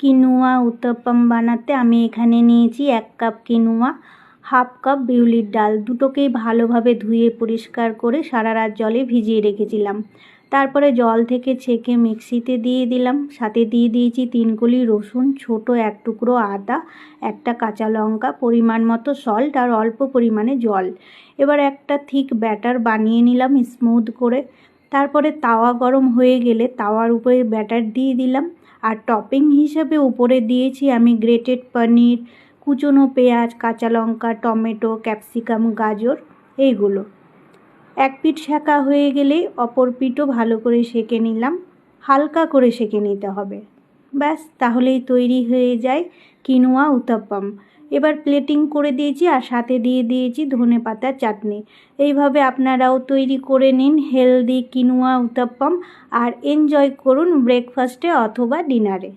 কিনুয়া উত্তপ্পম বানাতে আমি এখানে নিয়েছি 1 কাপ কিনুয়া, 1/2 কাপ বিউলির ডাল। দুটোকেই ভালোভাবে ধুয়ে পরিষ্কার করে সারা রাত জলে ভিজিয়ে রেখেছিলাম। তারপরে জল থেকে ছেঁকে মিক্সিতে দিয়ে দিলাম। সাথে দিয়ে দিয়েছি 3 কলি রসুন, ছোট 1 টুকরো আদা, 1টা কাঁচা লঙ্কা, পরিমাণ মতো সল্ট আর অল্প পরিমাণে জল। এবার একটা থিক ব্যাটার বানিয়ে নিলাম স্মুথ করে। তারপরে তাওয়া গরম হয়ে গেলে তাওয়ার উপরে ব্যাটার দিয়ে দিলাম। আর টপিং হিসেবে উপরে দিয়েছি আমি গ্রেটেড পনির, কুচনো পেঁয়াজ, কাঁচা লঙ্কা, টমেটো, ক্যাপসিকাম, গাজর এইগুলো। এক পিঠ সেঁকা হয়ে গেলেই অপর পিঠও ভালো করে সেঁকে নিলাম। হালকা করে সেঁকে নিতে হবে। ব্যাস, তাহলেই তৈরি হয়ে যায় কিনুয়া উত্তপ্পম। এবার প্লেটিং করে দিয়েছি আর সাথে দিয়ে দিয়েছি ধনেপাতার চাটনি। এইভাবে আপনারাও তৈরি করে নিন হেলদি কিনুয়া উত্তপ্পম আর এনজয় করুন ব্রেকফাস্টে অথবা ডিনারে।